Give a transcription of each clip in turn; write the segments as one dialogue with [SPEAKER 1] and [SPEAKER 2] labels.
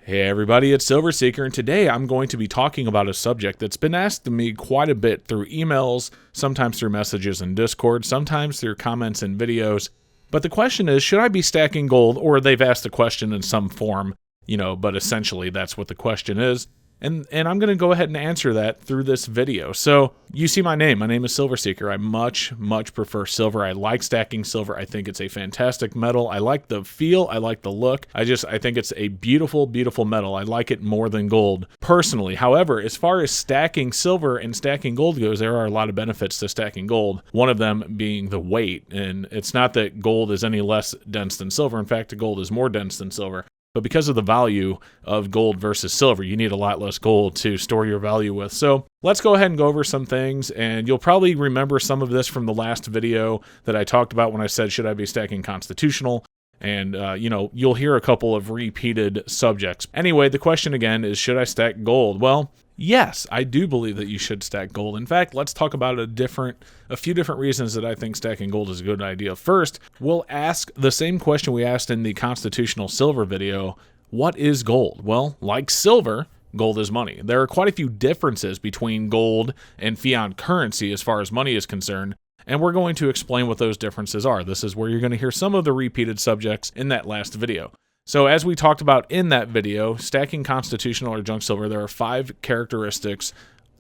[SPEAKER 1] Hey everybody, it's Silver Seeker, and today I'm going to be talking about a subject that's been asked of me quite a bit through emails, sometimes through messages in Discord, sometimes through comments in videos. But the question is, should I be stacking gold? Or they've asked the question in some form, but essentially that's what the question is. And I'm going to go ahead and answer that through this video. So you see my name. My name is Silver Seeker. I much prefer silver. I like stacking silver. I think it's a fantastic metal. I like the feel. I like the look. I think it's a beautiful metal. I like it more than gold personally. However, as far as stacking silver and stacking gold goes, there are a lot of benefits to stacking gold. One of them being the weight. And it's not that gold is any less dense than silver. In fact, gold is more dense than silver. But because of the value of gold versus silver, you need a lot less gold to store your value with. So let's go ahead and go over some things, and you'll probably remember some of this from the last video that I talked about when I said, should I be stacking constitutional? And, you'll hear a couple of repeated subjects. Anyway, the question again is, should I stack gold? Well, yes, I do believe that you should stack gold. In fact, let's talk about a few different reasons that I think stacking gold is a good idea. First, we'll ask the same question we asked in the constitutional silver video. What is gold? Well, like silver, gold is money. There are quite a few differences between gold and fiat currency as far as money is concerned, and we're going to explain what those differences are. This is where you're going to hear some of the repeated subjects in that last video. So as we talked about in that video, stacking constitutional or junk silver, there are 5 characteristics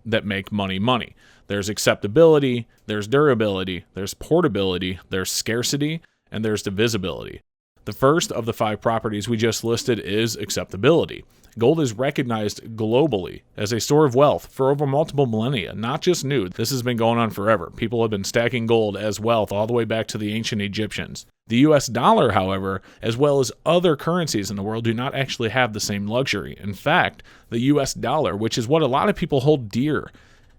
[SPEAKER 1] that make money money. There's acceptability, there's durability, there's portability, there's scarcity, and there's divisibility. The first of the 5 properties we just listed is acceptability. Gold is recognized globally as a store of wealth for over multiple millennia, not just new. This has been going on forever. People have been stacking gold as wealth all the way back to the ancient Egyptians. The US dollar, however, as well as other currencies in the world, do not actually have the same luxury. In fact, the US dollar, which is what a lot of people hold dear,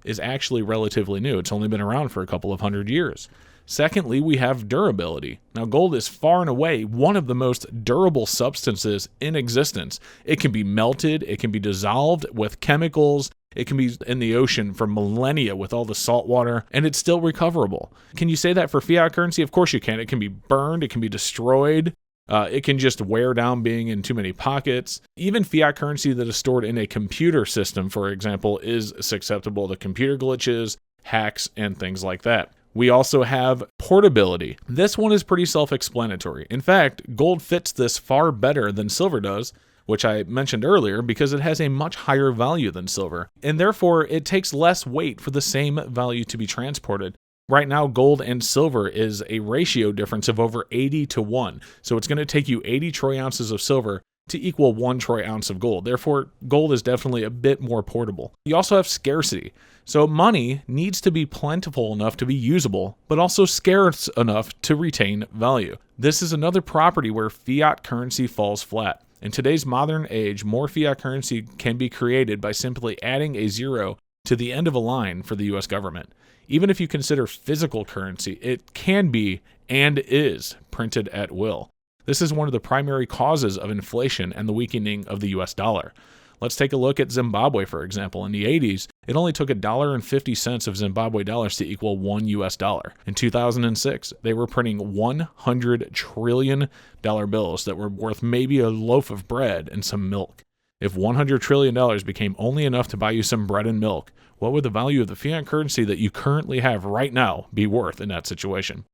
[SPEAKER 1] is actually relatively new. It's only been around for a couple of hundred years. Secondly, we have durability. Now, gold is far and away one of the most durable substances in existence. It can be melted, it can be dissolved with chemicals, it can be in the ocean for millennia with all the salt water, and it's still recoverable. Can you say that for fiat currency? Of course you can. It can be burned, it can be destroyed, it can just wear down being in too many pockets. Even fiat currency that is stored in a computer system, for example, is susceptible to computer glitches, hacks, and things like that. We also have portability. This one is pretty self-explanatory. In fact, gold fits this far better than silver does, which I mentioned earlier, because it has a much higher value than silver, and therefore it takes less weight for the same value to be transported. Right now, gold and silver is a ratio difference of over 80-1, so it's going to take you 80 troy ounces of silver to equal 1 troy ounce of gold. Therefore, gold is definitely a bit more portable. You also have scarcity. So money needs to be plentiful enough to be usable, but also scarce enough to retain value. This is another property where fiat currency falls flat. In today's modern age, more fiat currency can be created by simply adding a zero to the end of a line for the US government. Even if you consider physical currency, it can be and is printed at will. This is one of the primary causes of inflation and the weakening of the US dollar. Let's take a look at Zimbabwe, for example. In the 80s, it only took $1.50 of Zimbabwe dollars to equal $1 US. In 2006, they were printing $100 trillion bills that were worth maybe a loaf of bread and some milk. If $100 trillion became only enough to buy you some bread and milk, what would the value of the fiat currency that you currently have right now be worth in that situation?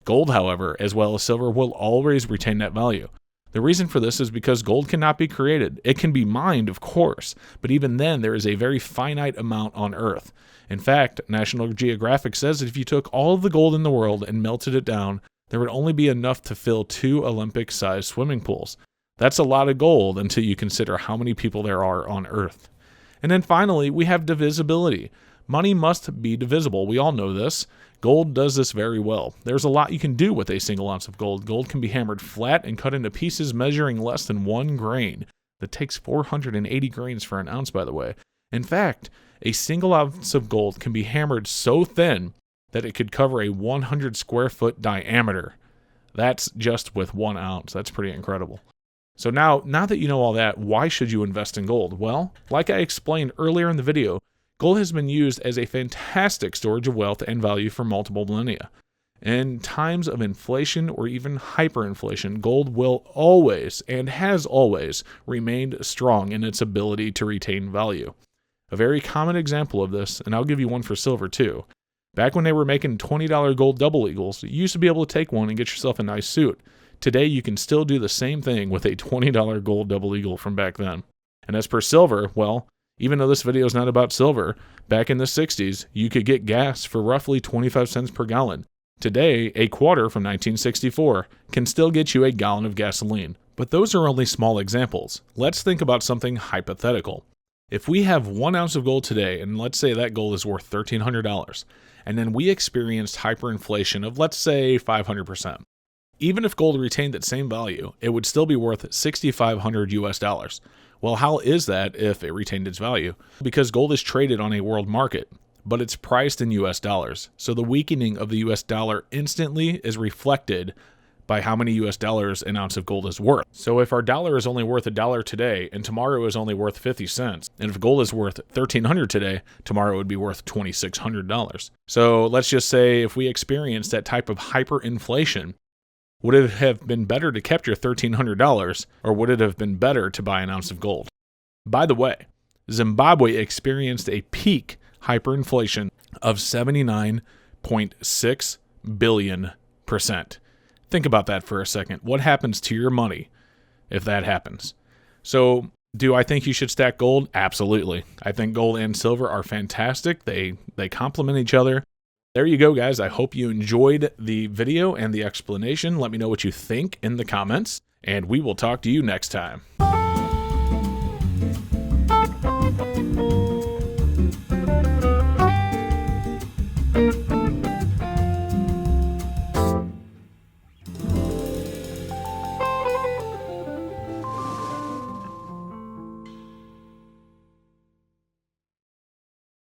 [SPEAKER 1] Gold, however, as well as silver, will always retain that value. The reason for this is because gold cannot be created. It can be mined, of course, but even then there is a very finite amount on Earth. In fact, National Geographic says that if you took all of the gold in the world and melted it down, there would only be enough to fill 2 Olympic-sized swimming pools. That's a lot of gold until you consider how many people there are on Earth. And then finally, we have divisibility. Money must be divisible. We all know this. Gold does this very well. There's a lot you can do with a single ounce of gold. Gold can be hammered flat and cut into pieces measuring less than 1 grain. That takes 480 grains for an ounce, by the way. In fact, a single ounce of gold can be hammered so thin that it could cover a 100 square foot diameter. That's just with 1 ounce. That's pretty incredible. So now that you know all that, why should you invest in gold? Well, like I explained earlier in the video, gold has been used as a fantastic storage of wealth and value for multiple millennia. In times of inflation or even hyperinflation, gold will always and has always remained strong in its ability to retain value. A very common example of this, and I'll give you one for silver too. Back when they were making $20 gold double eagles, you used to be able to take one and get yourself a nice suit. Today, you can still do the same thing with a $20 gold double eagle from back then. And as per silver, well, even though this video is not about silver, back in the 60s, you could get gas for roughly 25 cents per gallon. Today, a quarter from 1964 can still get you a gallon of gasoline. But those are only small examples. Let's think about something hypothetical. If we have 1 ounce of gold today, and let's say that gold is worth $1,300, and then we experienced hyperinflation of, let's say, 500%. Even if gold retained that same value, it would still be worth $6,500 US. Well, how is that if it retained its value? Because gold is traded on a world market, but it's priced in US dollars. So the weakening of the US dollar instantly is reflected by how many US dollars an ounce of gold is worth. So if our dollar is only worth $1 today and tomorrow is only worth 50 cents, and if gold is worth $1,300 today, tomorrow it would be worth $2,600. So let's just say if we experienced that type of hyperinflation, would it have been better to keep your $1,300, or would it have been better to buy an ounce of gold? By the way, Zimbabwe experienced a peak hyperinflation of 79.6 billion%. Think about that for a second. What happens to your money if that happens? So, do I think you should stack gold? Absolutely. I think gold and silver are fantastic. They complement each other. There you go, guys. I hope you enjoyed the video and the explanation. Let me know what you think in the comments, and we will talk to you next time.